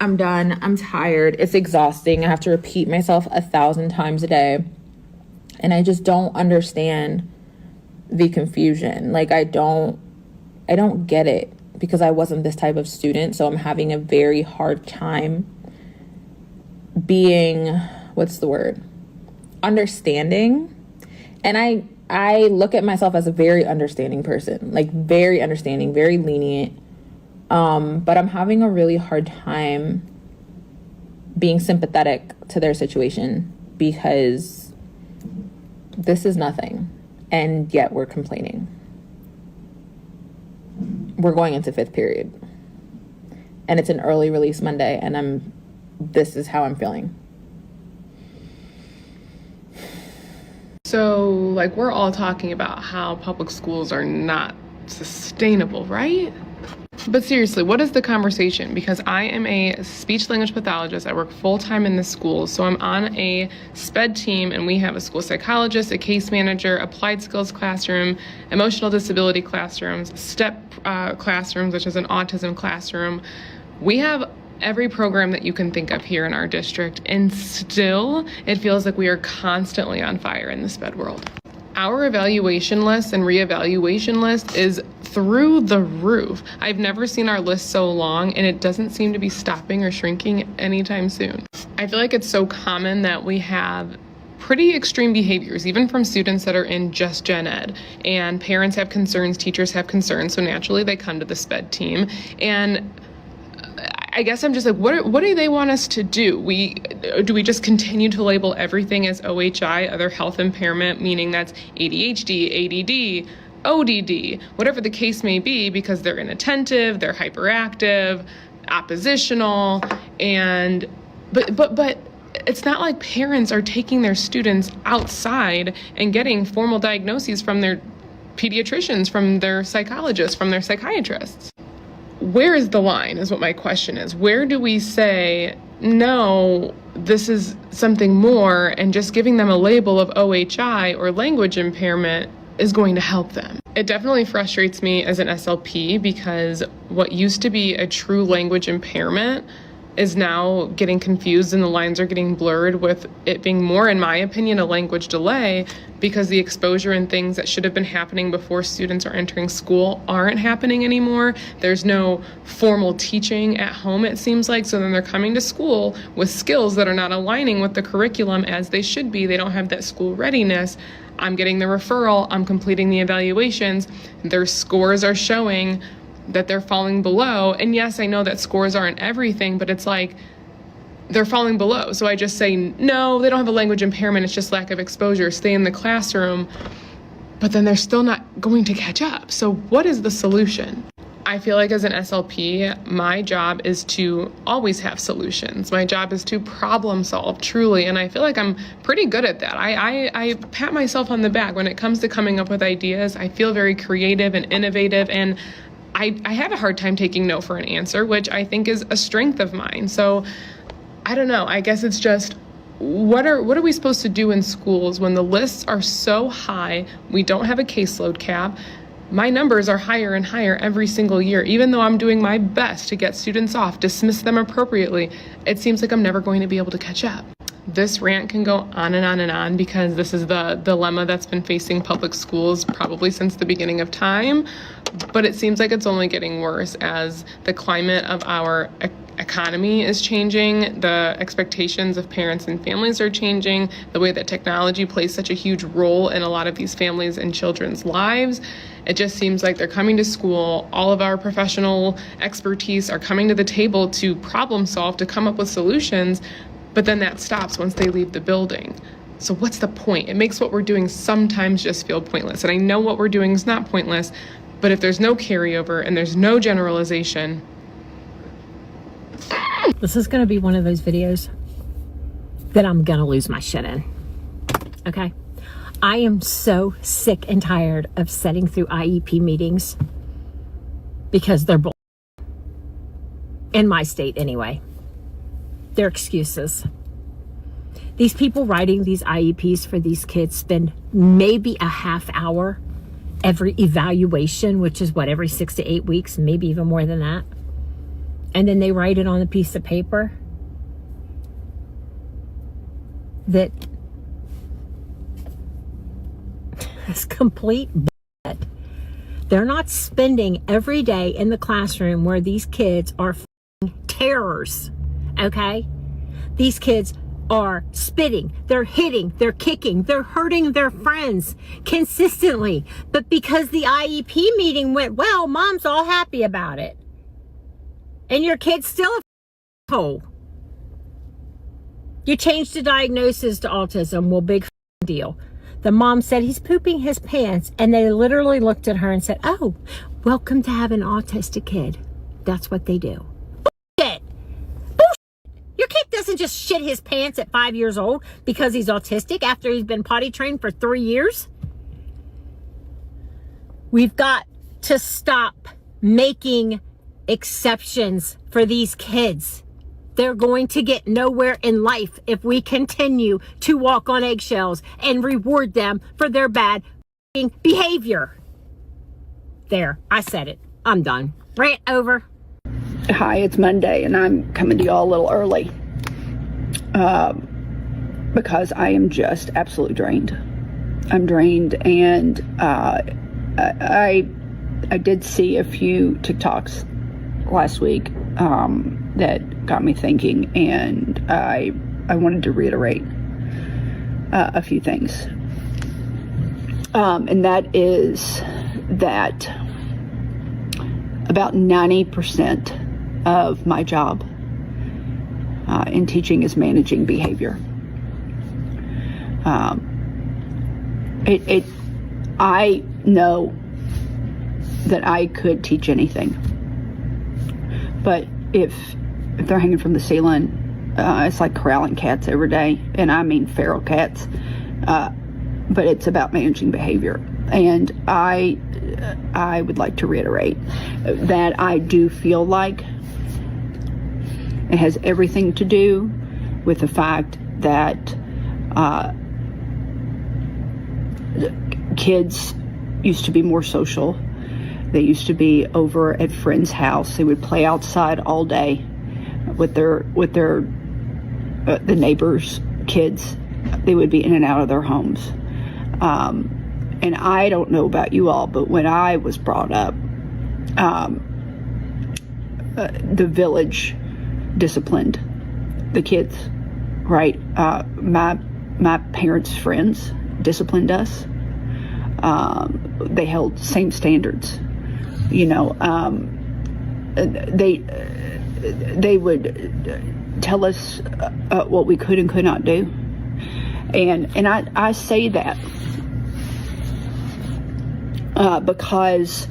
I'm done. I'm tired. It's exhausting. I have to repeat myself 1,000 times a day. And I just don't understand the confusion. Like, I don't get it because I wasn't this type of student. So I'm having a very hard time being, what's the word? Understanding. And I look at myself as a very understanding person, like very understanding, very lenient. But I'm having a really hard time being sympathetic to their situation because this is nothing. And yet we're complaining. We're going into 5th period. And it's an early release Monday, and this is how I'm feeling. So, like, we're all talking about how public schools are not sustainable, right? But seriously, what is the conversation? Because I am a speech language pathologist. I work full-time in this school. So I'm on a SPED team, and we have a school psychologist, a case manager, applied skills classroom, emotional disability classrooms, STEP classrooms, which is an autism classroom. We have every program that you can think of here in our district, and still it feels like we are constantly on fire in the SPED world. Our evaluation list and reevaluation list is through the roof. I've never seen our list so long, and it doesn't seem to be stopping or shrinking anytime soon. I feel like it's so common that we have pretty extreme behaviors, even from students that are in just gen ed, and parents have concerns, teachers have concerns, so naturally they come to the SPED team. And I guess I'm just like, what do they want us to do? Do we just continue to label everything as OHI, other health impairment, meaning that's ADHD, ADD, ODD, whatever the case may be, because they're inattentive, they're hyperactive, oppositional, but it's not like parents are taking their students outside and getting formal diagnoses from their pediatricians, from their psychologists, from their psychiatrists. Where is the line is what my question is. Where do we say, no, this is something more, and just giving them a label of OHI or language impairment is going to help them? It definitely frustrates me as an SLP because what used to be a true language impairment is now getting confused and the lines are getting blurred, with it being more, in my opinion, a language delay, because the exposure and things that should have been happening before students are entering school aren't happening anymore. There's no formal teaching at home, it seems like. So then they're coming to school with skills that are not aligning with the curriculum as they should be. They don't have that school readiness. I'm getting the referral, I'm completing the evaluations, their scores are showing that they're falling below. And yes, I know that scores aren't everything, but it's like they're falling below. So I just say, no, they don't have a language impairment, it's just lack of exposure, stay in the classroom. But then they're still not going to catch up. So what is the solution? I feel like as an SLP, my job is to always have solutions. My job is to problem solve, truly. And I feel like I'm pretty good at that. I pat myself on the back when it comes to coming up with ideas. I feel very creative and innovative, and I have a hard time taking no for an answer, which I think is a strength of mine. So I don't know. I guess it's just, what are we supposed to do in schools when the lists are so high? We don't have a caseload cap. My numbers are higher and higher every single year. Even though I'm doing my best to get students off, dismiss them appropriately, it seems like I'm never going to be able to catch up. This rant can go on and on and on because this is the dilemma that's been facing public schools probably since the beginning of time. But it seems like it's only getting worse as the climate of our economy is changing, the expectations of parents and families are changing, the way that technology plays such a huge role in a lot of these families and children's lives. It just seems like they're coming to school, all of our professional expertise are coming to the table to problem solve, to come up with solutions, but then that stops once they leave the building. So what's the point? It makes what we're doing sometimes just feel pointless. And I know what we're doing is not pointless, but if there's no carryover and there's no generalization. This is going to be one of those videos that I'm going to lose my shit in. Okay? I am so sick and tired of sitting through IEP meetings because they're bull. In my state, anyway. They're excuses. These people writing these IEPs for these kids spend maybe a half hour every evaluation, which is what, every 6 to 8 weeks, maybe even more than that. And then they write it on a piece of paper that is complete bullshit. They're not spending every day in the classroom where these kids are terrors, okay? These kids are spitting, they're hitting, they're kicking, they're hurting their friends consistently. But because the IEP meeting went well, mom's all happy about it. And your kid's still a hole. You changed the diagnosis to autism. Well, big deal. The mom said he's pooping his pants, and they literally looked at her and said, oh, welcome to have an autistic kid. That's what they do. Bullshit. Bullshit. Your kid doesn't just shit his pants at 5 years old because he's autistic after he's been potty trained for 3 years. We've got to stop making exceptions for these kids. They're going to get nowhere in life if we continue to walk on eggshells and reward them for their bad behavior. There, I said it. I'm done. Rant over. Hi, it's Monday and I'm coming to y'all a little early because I am just absolutely drained. I'm drained, and I did see a few TikToks last week that got me thinking, and I wanted to reiterate a few things. And that is that about 90% of my job in teaching is managing behavior. I know that I could teach anything, but if they're hanging from the ceiling, it's like corralling cats every day, and I mean feral cats. But it's about managing behavior, and I would like to reiterate that I do feel like it has everything to do with the fact that kids used to be more social. They used to be over at friends' house. They would play outside all day with the neighbors' kids. They would be in and out of their homes. And I don't know about you all, but when I was brought up, the village disciplined the kids, right? My parents' friends disciplined us. They held same standards. You know, they would tell us what we could and could not do. And I say that because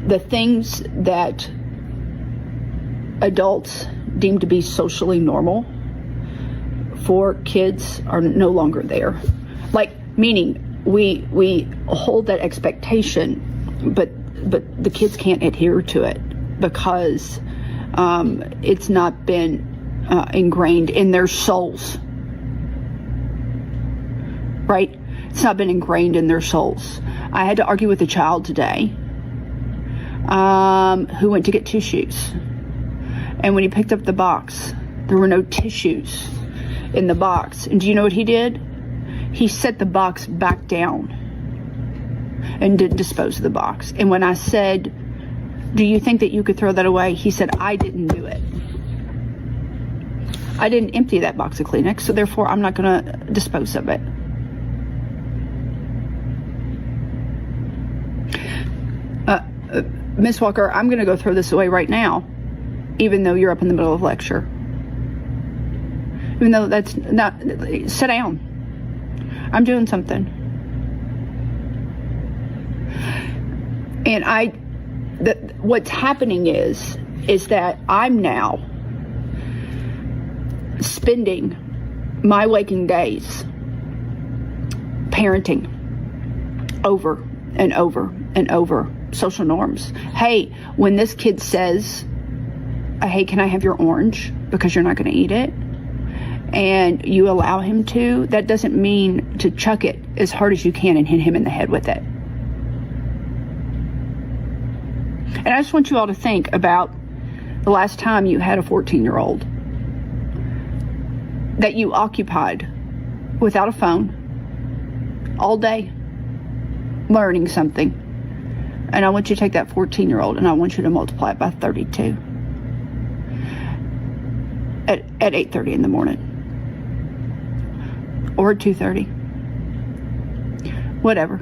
the things that adults deem to be socially normal for kids are no longer there. Like, meaning we hold that expectation, but the kids can't adhere to it because it's not been ingrained in their souls. Right? It's not been ingrained in their souls. I had to argue with a child today who went to get tissues. And when he picked up the box, there were no tissues in the box. And do you know what he did? He set the box back down and didn't dispose of the box. And when I said, do you think that you could throw that away? He said, I didn't do it. I didn't empty that box of Kleenex, so therefore I'm not going to dispose of it. Miss Walker, I'm going to go throw this away right now, even though you're up in the middle of lecture. Even though that's not, sit down. I'm doing something. And what's happening is that I'm now spending my waking days parenting over and over and over social norms. Hey, when this kid says, hey, can I have your orange because you're not going to eat it? And you allow him to, that doesn't mean to chuck it as hard as you can and hit him in the head with it. And I just want you all to think about the last time you had a 14-year-old that you occupied without a phone all day learning something. And I want you to take that 14-year-old and I want you to multiply it by 32 at 8:30 in the morning or 2:30, whatever.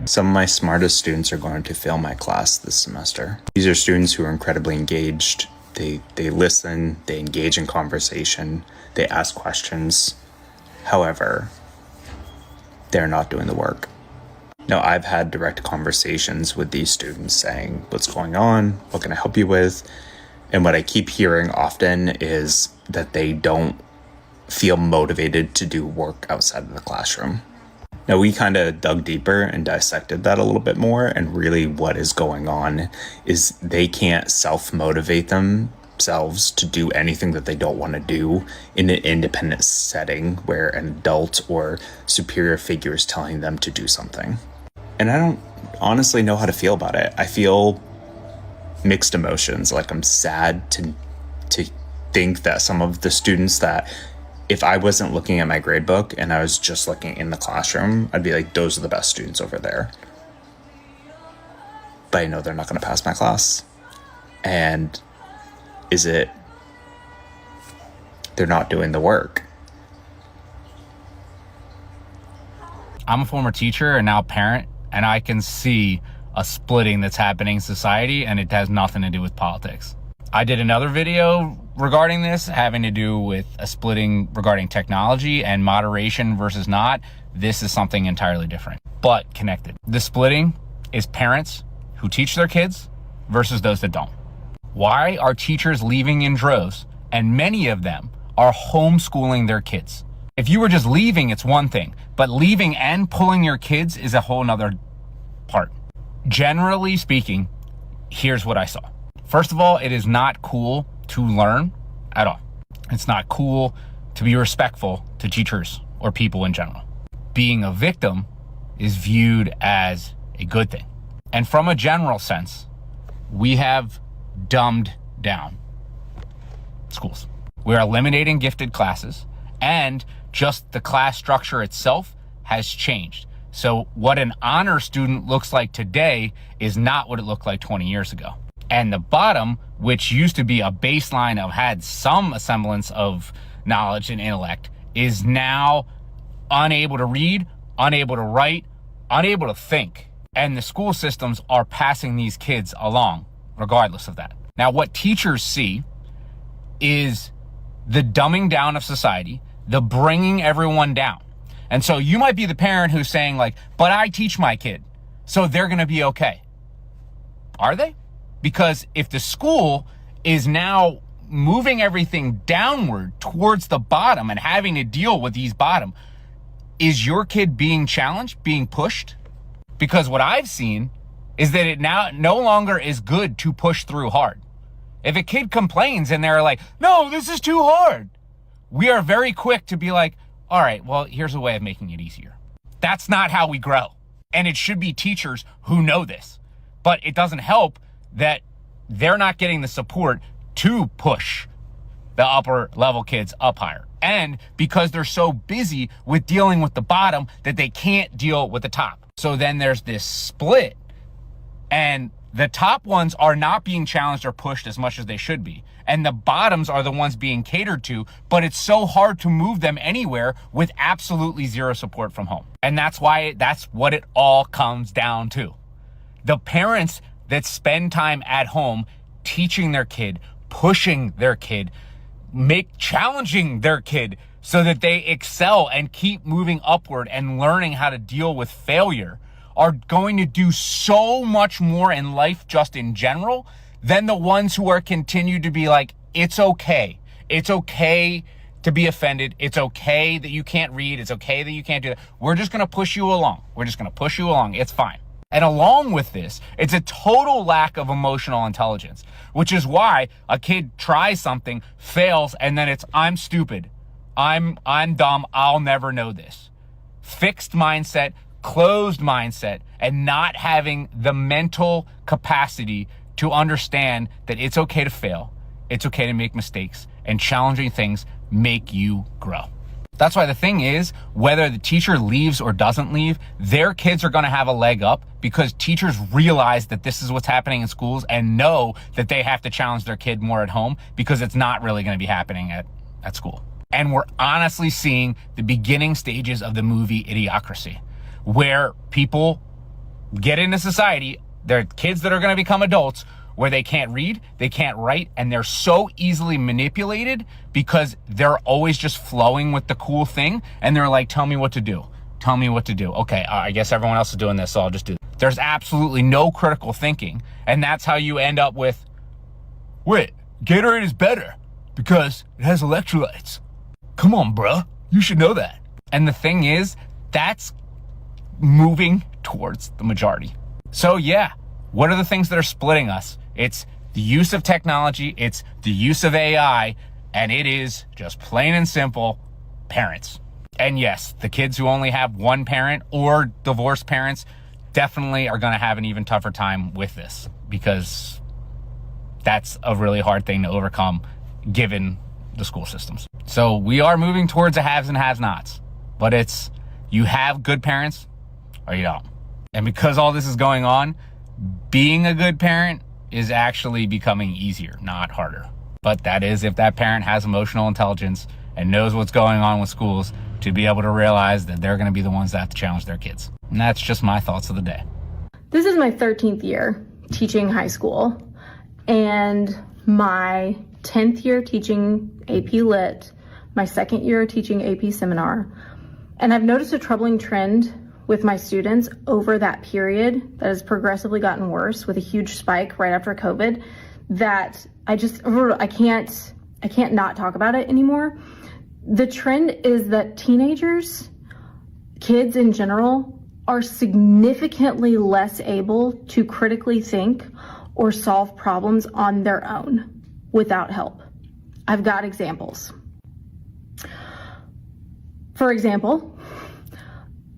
Some of my smartest students are going to fail my class this semester. These are students who are incredibly engaged. They listen, they engage in conversation, they ask questions. However, they're not doing the work. Now, I've had direct conversations with these students saying, what's going on? What can I help you with? And what I keep hearing often is that they don't feel motivated to do work outside of the classroom. Now, we kind of dug deeper and dissected that a little bit more. And really what is going on is they can't self-motivate themselves to do anything that they don't want to do in an independent setting where an adult or superior figure is telling them to do something. And I don't honestly know how to feel about it. I feel mixed emotions. Like, I'm sad to think that some of the students that, if I wasn't looking at my grade book and I was just looking in the classroom, I'd be like, those are the best students over there. But I know they're not going to pass my class. And they're not doing the work. I'm a former teacher and now parent, and I can see a splitting that's happening in society, and it has nothing to do with politics. I did another video regarding this, having to do with a splitting regarding technology and moderation versus not. This is something entirely different, but connected. The splitting is parents who teach their kids versus those that don't. Why are teachers leaving in droves? And many of them are homeschooling their kids. If you were just leaving, it's one thing, but leaving and pulling your kids is a whole nother part. Generally speaking, here's what I saw. First of all, it is not cool to learn at all. It's not cool to be respectful to teachers or people in general. Being a victim is viewed as a good thing. And from a general sense, we have dumbed down schools. We're eliminating gifted classes, and just the class structure itself has changed. So what an honor student looks like today is not what it looked like 20 years ago. And the bottom, which used to be a baseline of had some semblance of knowledge and intellect, is now unable to read, unable to write, unable to think. And the school systems are passing these kids along regardless of that. Now, what teachers see is the dumbing down of society, the bringing everyone down. And so you might be the parent who's saying like, but I teach my kid, so they're going to be okay. Are they? Because if the school is now moving everything downward towards the bottom and having to deal with these bottom, is your kid being challenged, being pushed? Because what I've seen is that it now no longer is good to push through hard. If a kid complains and they're like, no, this is too hard, we are very quick to be like, all right, well, here's a way of making it easier. That's not how we grow. And it should be teachers who know this. But it doesn't help that they're not getting the support to push the upper level kids up higher. And because they're so busy with dealing with the bottom that they can't deal with the top. So then there's this split, and the top ones are not being challenged or pushed as much as they should be. And the bottoms are the ones being catered to, but it's so hard to move them anywhere with absolutely zero support from home. And that's what it all comes down to. The parents that spend time at home teaching their kid, pushing their kid, challenging their kid so that they excel and keep moving upward and learning how to deal with failure are going to do so much more in life just in general than the ones who are continued to be like, it's okay. It's okay to be offended. It's okay that you can't read. It's okay that you can't do that. We're just going to push you along. We're just going to push you along. It's fine. And along with this, it's a total lack of emotional intelligence, which is why a kid tries something, fails, and then it's, I'm stupid. I'm dumb. I'll never know this. Fixed mindset, closed mindset, and not having the mental capacity to understand that it's okay to fail. It's okay to make mistakes, and challenging things make you grow. That's why the thing is, whether the teacher leaves or doesn't leave, their kids are going to have a leg up because teachers realize that this is what's happening in schools and know that they have to challenge their kid more at home because it's not really going to be happening at school. And we're honestly seeing the beginning stages of the movie Idiocracy, where people get into society, they're kids that are going to become adults, where they can't read, they can't write, and they're so easily manipulated because they're always just flowing with the cool thing. And they're like, tell me what to do. Tell me what to do. Okay, I guess everyone else is doing this, so I'll just do it. There's absolutely no critical thinking. And that's how you end up with, wait, Gatorade is better because it has electrolytes. Come on, bruh. You should know that. And the thing is, that's moving towards the majority. So yeah, what are the things that are splitting us? It's the use of technology, it's the use of AI, and it is just plain and simple parents. And yes, the kids who only have one parent or divorced parents definitely are going to have an even tougher time with this, because that's a really hard thing to overcome given the school systems. So we are moving towards a haves and have-nots, but it's you have good parents or you don't. And because all this is going on, being a good parent is actually becoming easier, not harder. But that is if that parent has emotional intelligence and knows what's going on with schools to be able to realize that they're going to be the ones that have to challenge their kids. And that's just my thoughts of the day. This is my 13th year teaching high school and my 10th year teaching AP Lit, my 2nd year teaching AP Seminar. And I've noticed a troubling trend with my students over that period that has progressively gotten worse, with a huge spike right after COVID, that I can't not talk about it anymore. The trend is that teenagers, kids in general, are significantly less able to critically think or solve problems on their own without help. I've got examples. For example,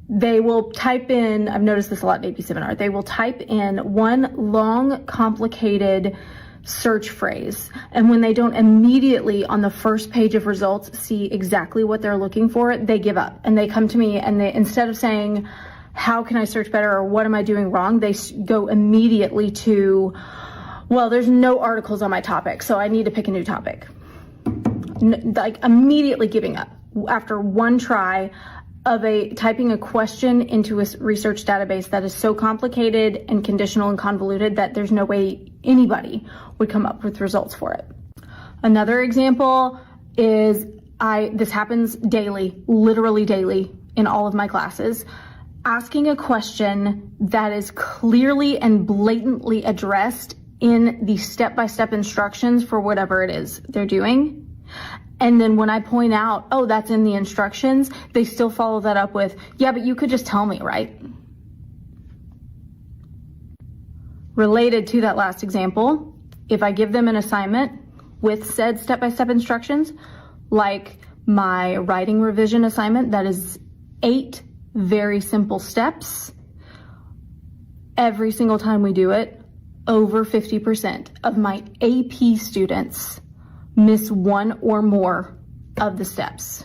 They will type in, I've noticed this a lot in AP Seminar, they will type in one long, complicated search phrase. And when they don't immediately on the first page of results see exactly what they're looking for, they give up and they come to me and they, instead of saying, how can I search better or what am I doing wrong? They go immediately to, well, there's no articles on my topic, so I need to pick a new topic. Like immediately giving up after one try of typing a question into a research database that is so complicated and conditional and convoluted that there's no way anybody would come up with results for it. Another example is this happens daily, literally daily in all of my classes, asking a question that is clearly and blatantly addressed in the step-by-step instructions for whatever it is they're doing. And then when I point out, oh, that's in the instructions, they still follow that up with, yeah, but you could just tell me, right? Related to that last example, if I give them an assignment with said step-by-step instructions, like my writing revision assignment, that is 8 very simple steps, every single time we do it, over 50% of my AP students miss one or more of the steps.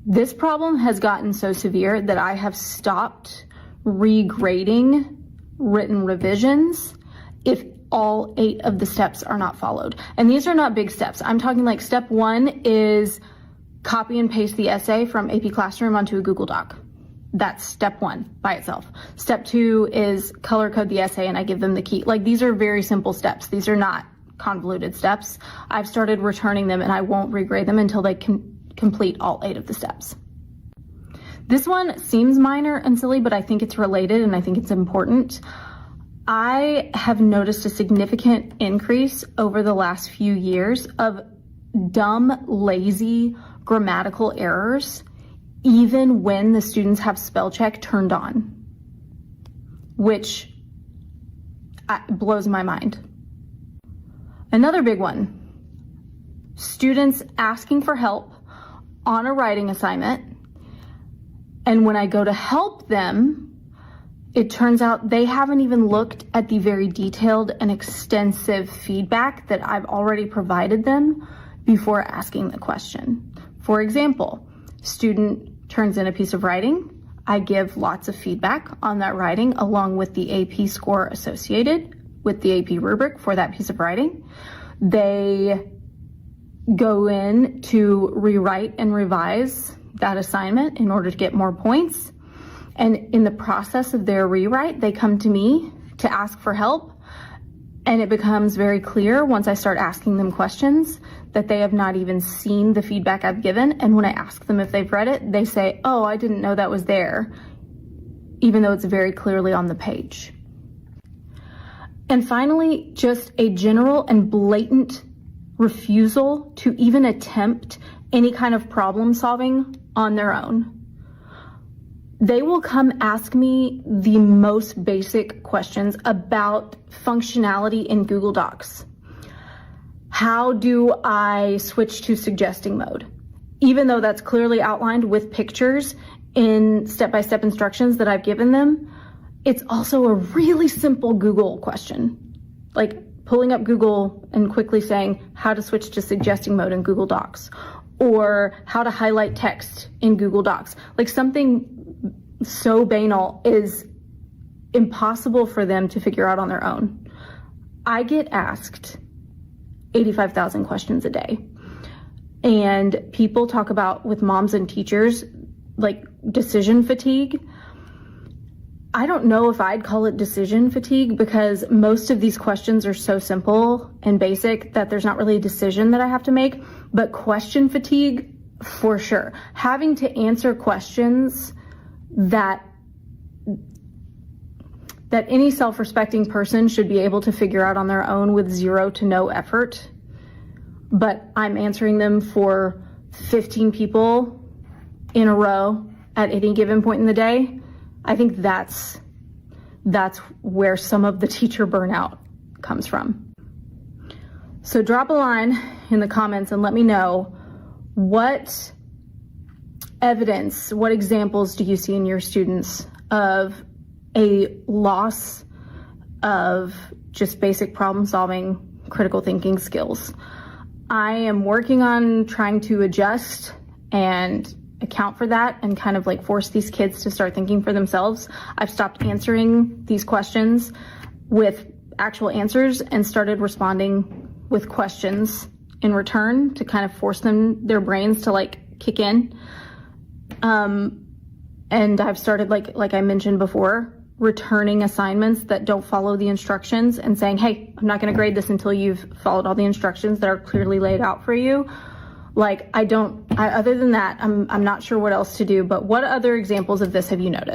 This problem has gotten so severe that I have stopped regrading written revisions if all 8 of the steps are not followed. And these are not big steps. I'm talking like step 1 is copy and paste the essay from AP Classroom onto a Google Doc. That's step 1 by itself. Step 2 is color code the essay and I give them the key. Like these are very simple steps. These are not convoluted steps. I've started returning them and I won't regrade them until they can complete all 8 of the steps. This one seems minor and silly, but I think it's related and I think it's important. I have noticed a significant increase over the last few years of dumb, lazy grammatical errors, even when the students have spell check turned on, which blows my mind. Another big one, students asking for help on a writing assignment, and when I go to help them, it turns out they haven't even looked at the very detailed and extensive feedback that I've already provided them before asking the question. For example, student turns in a piece of writing. I give lots of feedback on that writing along with the AP score associated with the AP rubric for that piece of writing. They go in to rewrite and revise that assignment in order to get more points. And in the process of their rewrite, they come to me to ask for help. And it becomes very clear once I start asking them questions that they have not even seen the feedback I've given. And when I ask them if they've read it, they say, oh, I didn't know that was there, even though it's very clearly on the page. And finally, just a general and blatant refusal to even attempt any kind of problem solving on their own. They will come ask me the most basic questions about functionality in Google Docs. How do I switch to suggesting mode? Even though that's clearly outlined with pictures in step-by-step instructions that I've given them, it's also a really simple Google question. Like pulling up Google and quickly saying how to switch to suggesting mode in Google Docs, or how to highlight text in Google Docs. Like something so banal is impossible for them to figure out on their own. I get asked 85,000 questions a day. And people talk about with moms and teachers, like decision fatigue. I don't know if I'd call it decision fatigue because most of these questions are so simple and basic that there's not really a decision that I have to make, but question fatigue for sure. Having to answer questions that any self-respecting person should be able to figure out on their own with 0 to no effort, but I'm answering them for 15 people in a row at any given point in the day. I think that's where some of the teacher burnout comes from. So drop a line in the comments and let me know what evidence, what examples do you see in your students of a loss of just basic problem solving, critical thinking skills? I am working on trying to adjust and account for that and kind of like force these kids to start thinking for themselves. I've stopped answering these questions with actual answers and started responding with questions in return to kind of force their brains to like kick in. And I've started, like I mentioned before, returning assignments that don't follow the instructions and saying, hey, I'm not going to grade this until you've followed all the instructions that are clearly laid out for you. Like, other than that, I'm not sure what else to do, but what other examples of this have you noticed?